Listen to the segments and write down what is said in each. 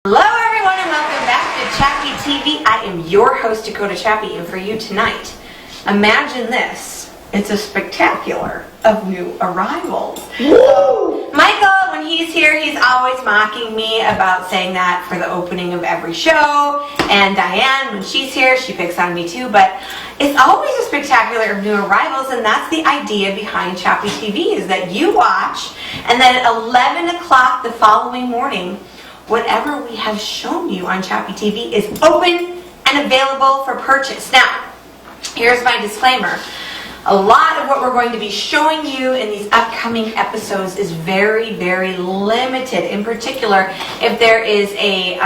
Hello everyone and welcome back to Chappy TV. I am your host Dakota Chappy, and for you tonight, imagine this. It's a spectacular of new arrivals. Woo! Michael, when he's here, he's always mocking me about saying that for the opening of every show. And Diane, when she's here, she picks on me too. But it's always a spectacular of new arrivals, and that's the idea behind Chappy TV, is that you watch, and then at 11 o'clock the following morning, whatever we have shown you on Chappy TV is open and available for purchase. Now, here's my disclaimer. A lot of what we're going to be showing you in these upcoming episodes is very, very limited. In particular, if there is a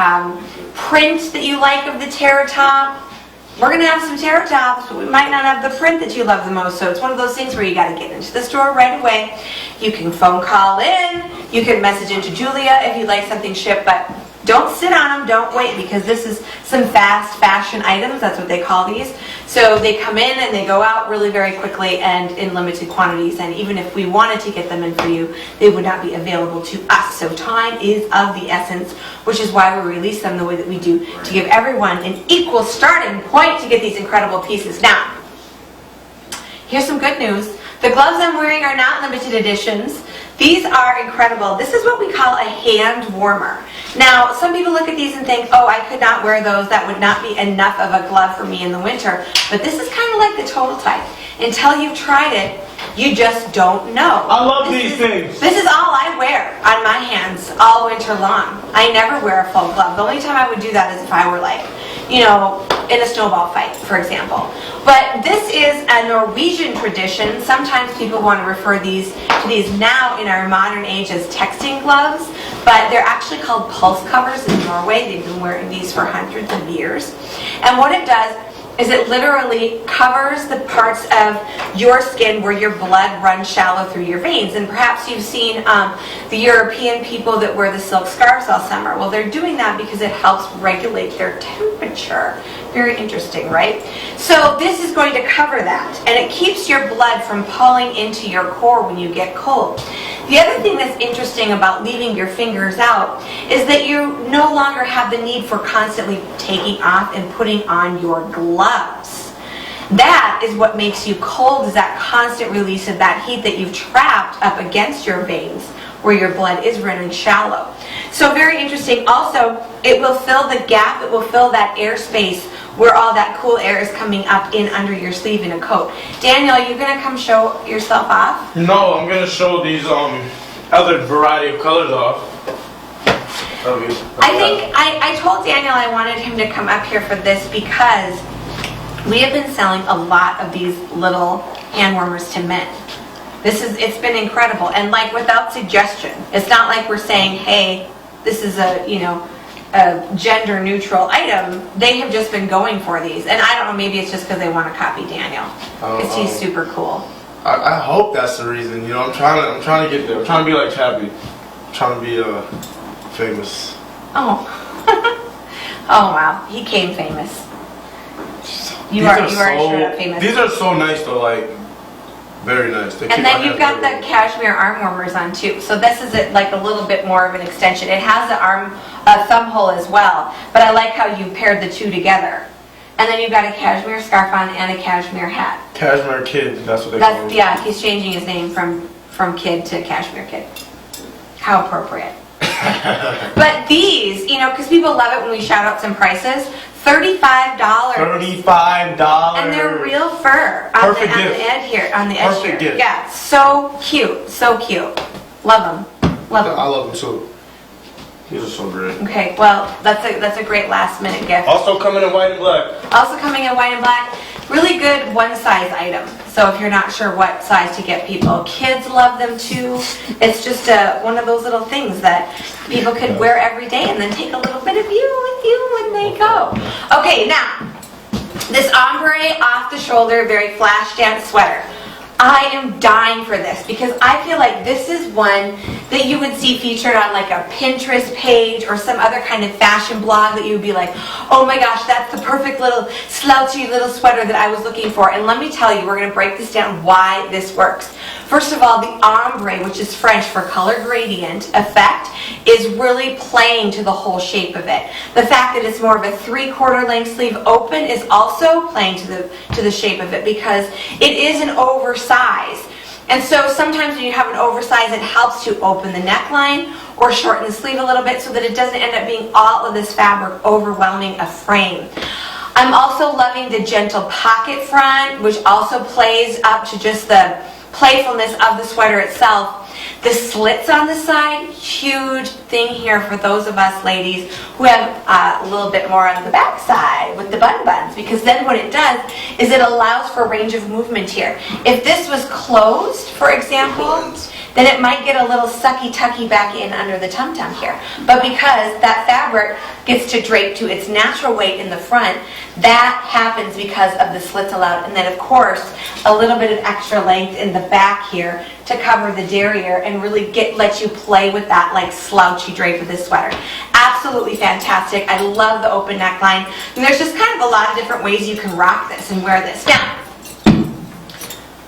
print that you like of the Terra Top, we're going to have some Terra Tops, but we might not have the print that you love the most. So it's one of those things where you got to get into the store right away. You can phone call in. You can message into Julia if you'd like something shipped, but don't sit on them, don't wait, because this is some fast fashion items. That's what they call these. So they come in and they go out really very quickly and in limited quantities, and even if we wanted to get them in for you, they would not be available to us. So time is of the essence, which is why we release them the way that we do, to give everyone an equal starting point to get these incredible pieces. Now, here's some good news. The gloves I'm wearing are not limited editions. These are incredible. This is what we call a hand warmer. Now, some people look at these and think, oh, I could not wear those. That would not be enough of a glove for me in the winter. But this is kind of like the Total Type. Until you've tried it, you just don't know. I love these things. This is all I wear on my hands all winter long. I never wear a full glove. The only time I would do that is if I were like, you know, in a snowball fight, for example. But this is a Norwegian tradition. Sometimes people want to refer to these now in our modern age as texting gloves, but they're actually called pulse covers in Norway. They've been wearing these for hundreds of years. And what it does is it literally covers the parts of your skin where your blood runs shallow through your veins. And perhaps you've seen the European people that wear the silk scarves all summer. Well, they're doing that because it helps regulate their temperature. Very interesting, right? So this is going to cover that, and it keeps your blood from pulling into your core when you get cold. The other thing that's interesting about leaving your fingers out is that you no longer have the need for constantly taking off and putting on your gloves. That is what makes you cold, is that constant release of that heat that you've trapped up against your veins where your blood is running shallow. So very interesting. Also, it will fill the gap, it will fill that airspace where all that cool air is coming up in under your sleeve in a coat. Daniel, are you going to come show yourself off? No, I'm going to show these other variety of colors off. I told Daniel I wanted him to come up here for this because we have been selling a lot of these little hand warmers to men. It's been incredible, and like without suggestion. It's not like we're saying, hey, this is a gender neutral item. They have just been going for these, and I don't know, maybe it's just because they want to copy Daniel, because he's super cool. I hope that's the reason. You know, I'm trying to get there. I'm trying to be like Chappy. I'm trying to be famous. Oh. Oh wow, he came famous. You are straight up famous. These are so nice though, like very nice. And then you've got the cashmere arm warmers on too. So this is like a little bit more of an extension. It has the thumb hole as well, but I like how you paired the two together. And then you've got a cashmere scarf on and a cashmere hat. Cashmere Kid, that's what they call it. Yeah, he's changing his name from Kid to Cashmere Kid. How appropriate. But these, because people love it when we shout out some prices. $35. $35. And they're real fur on the edge here. Perfect gift. Yeah, so cute, so cute. Love them. Love them. I love them too. These are so great. Okay, well, that's a great last minute gift. Also coming in white and black. Also coming in white and black. Really good one size item. So if you're not sure what size to get people, kids love them too. It's just one of those little things that people could wear every day and then take a little bit of you with you when they go. Okay, now, this ombre off the shoulder, very flash dance sweater. I am dying for this because I feel like this is one that you would see featured on like a Pinterest page or some other kind of fashion blog that you would be like, oh my gosh, that's the perfect little slouchy little sweater that I was looking for. And let me tell you, we're going to break this down why this works. First of all, the ombre, which is French for color gradient effect, is really playing to the whole shape of it. The fact that it's more of a 3/4 length sleeve open is also playing to the shape of it because it is an oversize. And so sometimes when you have an oversize, it helps to open the neckline or shorten the sleeve a little bit so that it doesn't end up being all of this fabric overwhelming a frame. I'm also loving the gentle pocket front, which also plays up to just the playfulness of the sweater itself. The slits on the side, huge thing here for those of us ladies who have a little bit more on the back side with the bun buns, because then what it does is it allows for range of movement here. If this was closed, for example, then it might get a little sucky-tucky back in under the tum-tum here. But because that fabric gets to drape to its natural weight in the front, that happens because of the slits allowed. And then, of course, a little bit of extra length in the back here to cover the derriere and really let you play with that like slouchy drape of this sweater. Absolutely fantastic. I love the open neckline. And there's just kind of a lot of different ways you can rock this and wear this. Now,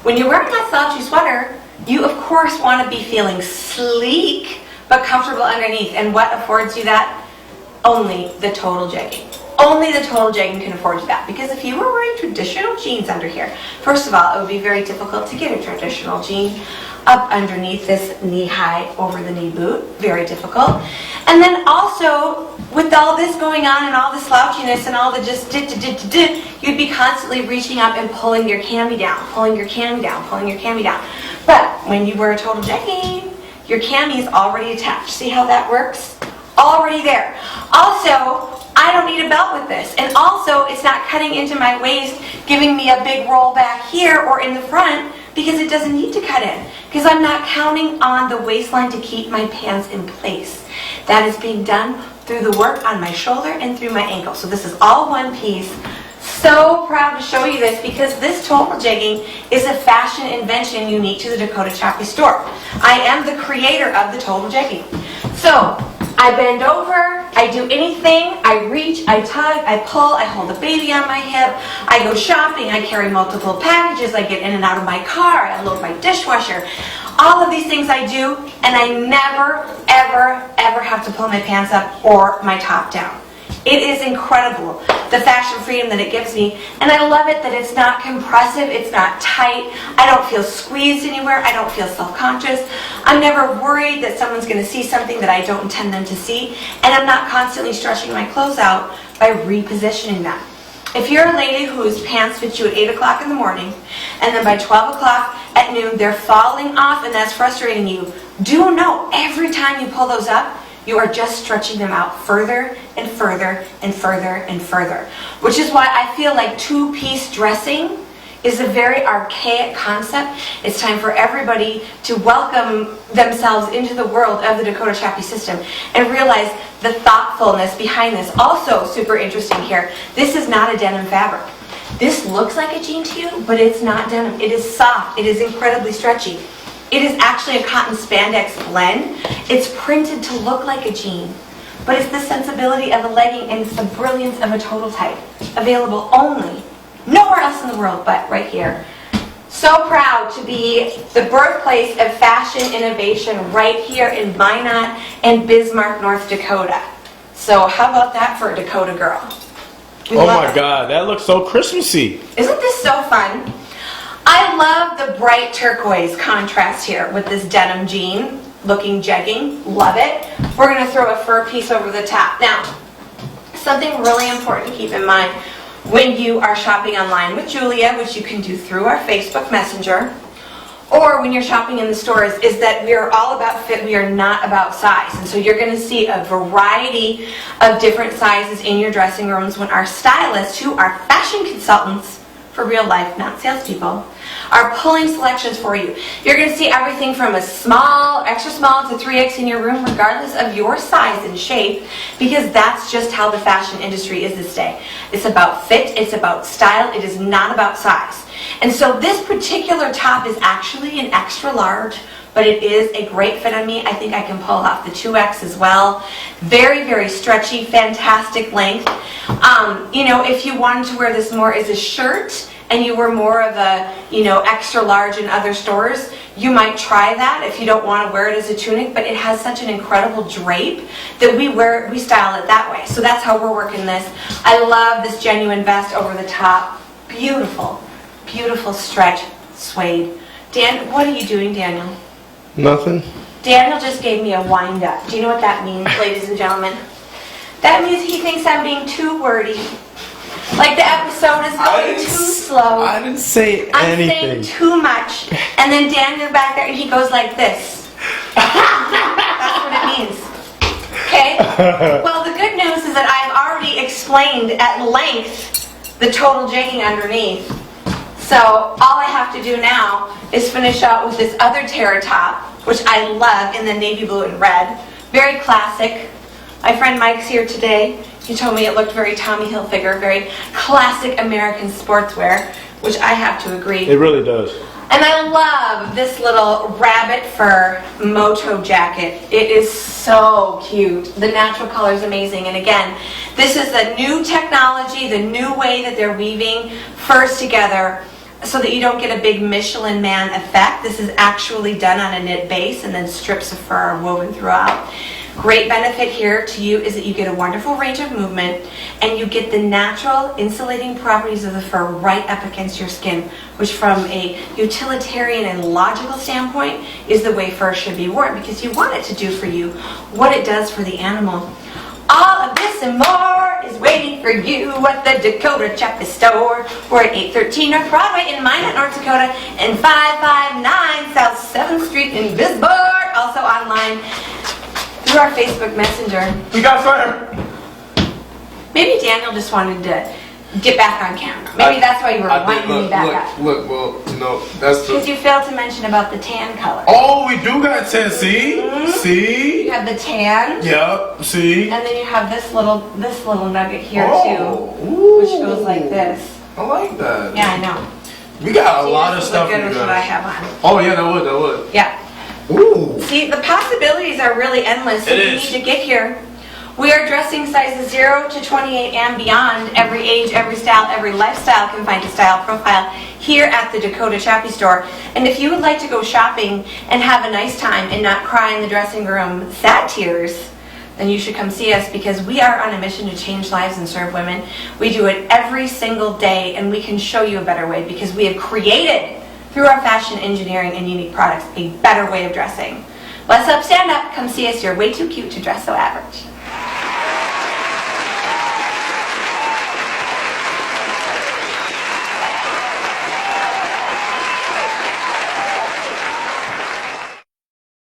when you're wearing that slouchy sweater, you of course want to be feeling sleek but comfortable underneath. And what affords you that? Only the total jegging. Only the total jegging can afford you that. Because if you were wearing traditional jeans under here, first of all, it would be very difficult to get a traditional jean up underneath this knee-high, over-the-knee boot. Very difficult. And then also, with all this going on and all the slouchiness and all the just you'd be constantly reaching up and pulling your cami down, pulling your cami down, pulling your cami down. But when you wear a total jegging, your cami is already attached. See how that works? Already there. Also, I don't need a belt with this. And also, it's not cutting into my waist, giving me a big roll back here or in the front, because it doesn't need to cut in. Because I'm not counting on the waistline to keep my pants in place. That is being done through the work on my shoulder and through my ankle. So this is all one piece. So proud to show you this because this total jegging is a fashion invention unique to the Dakota Chappy store. I am the creator of the total jegging. So I bend over, I do anything, I reach, I tug, I pull, I hold a baby on my hip, I go shopping, I carry multiple packages, I get in and out of my car, I load my dishwasher. All of these things I do, and I never, ever, ever have to pull my pants up or my top down. It is incredible, the fashion freedom that it gives me, and I love it that it's not compressive, it's not tight, I don't feel squeezed anywhere, I don't feel self-conscious, I'm never worried that someone's going to see something that I don't intend them to see, and I'm not constantly stretching my clothes out by repositioning them. If you're a lady whose pants fit you at 8 o'clock in the morning, and then by 12 o'clock at noon they're falling off and that's frustrating you, do know every time you pull those up, you are just stretching them out further and further and further and further. Which is why I feel like two-piece dressing is a very archaic concept. It's time for everybody to welcome themselves into the world of the Dakota Chappy system and realize the thoughtfulness behind this. Also super interesting here, this is not a denim fabric. This looks like a jean to you, but it's not denim. It is soft. It is incredibly stretchy. It is actually a cotton spandex blend. It's printed to look like a jean, but it's the sensibility of a legging and it's the brilliance of a total type. Available only, nowhere else in the world but right here. So proud to be the birthplace of fashion innovation right here in Minot and Bismarck, North Dakota. So how about that for a Dakota girl? Oh my God, that looks so Christmassy. Isn't this so fun? I love the bright turquoise contrast here with this denim jean looking jegging. Love it. We're going to throw a fur piece over the top. Now, something really important to keep in mind when you are shopping online with Julia, which you can do through our Facebook Messenger, or when you're shopping in the stores, is that we are all about fit, we are not about size. And so you're going to see a variety of different sizes in your dressing rooms when our stylists, who are fashion consultants for real life, not salespeople, are pulling selections for you. You're going to see everything from a small, extra small to 3X in your room, regardless of your size and shape, because that's just how the fashion industry is this day. It's about fit, it's about style, it is not about size. And so this particular top is actually an extra large, but it is a great fit on me. I think I can pull off the 2X as well. Very, very stretchy, fantastic length. You know, if you wanted to wear this more as a shirt and you were more of a, you know, extra large in other stores, you might try that if you don't want to wear it as a tunic, but it has such an incredible drape that we style it that way. So that's how we're working this. I love this genuine vest over the top. Beautiful, beautiful stretch suede. Dan, what are you doing, Daniel? Nothing. Daniel just gave me a wind up. Do you know what that means, ladies and gentlemen? That means he thinks I'm being too wordy. Like the episode is going too slow. I didn't say anything. I'm saying too much. And then Daniel back there, he goes like this. That's what it means. Okay? Well, the good news is that I've already explained at length the total jegging underneath. So all I have to do now is finish out with this other terra top, which I love in the navy blue and red. Very classic. My friend Mike's here today. He told me it looked very Tommy Hilfiger, very classic American sportswear, which I have to agree. It really does. And I love this little rabbit fur moto jacket. It is so cute. The natural color is amazing. And again, this is the new technology, the new way that they're weaving furs together so that you don't get a big Michelin Man effect. This is actually done on a knit base and then strips of fur are woven throughout. Great benefit here to you is that you get a wonderful range of movement and you get the natural insulating properties of the fur right up against your skin, which from a utilitarian and logical standpoint is the way fur should be worn, because you want it to do for you what it does for the animal. All of this and more is waiting for you at the Dakota Chappy store. We're at 813 North Broadway in Minot, North Dakota, and 559 South 7th Street in Bismarck. Also online through our Facebook Messenger. We got fire. Maybe Daniel just wanted to get back on camera. Maybe that's why you were winding me back up. Look, well, you know, that's the... Because you failed to mention about the tan color. Oh, we do got tan, see? Mm-hmm. See? You have the tan. Yep, see? And then you have this little nugget here too, Ooh. which goes like this. I like that. Yeah, I know. We got a See, lot this of would look stuff good you with what I have on. Oh, yeah, that would. Yeah. Ooh. See, the possibilities are really endless. So It you is. need to get here. We are dressing sizes 0 to 28 and beyond. Every age, every style, every lifestyle can find a style profile here at the Dakota Chappy store. And if you would like to go shopping and have a nice time and not cry in the dressing room sad tears, then you should come see us, because we are on a mission to change lives and serve women. We do it every single day, and we can show you a better way because we have created, through our fashion engineering and unique products, a better way of dressing. Let's up, stand up, come see us. You're way too cute to dress so average.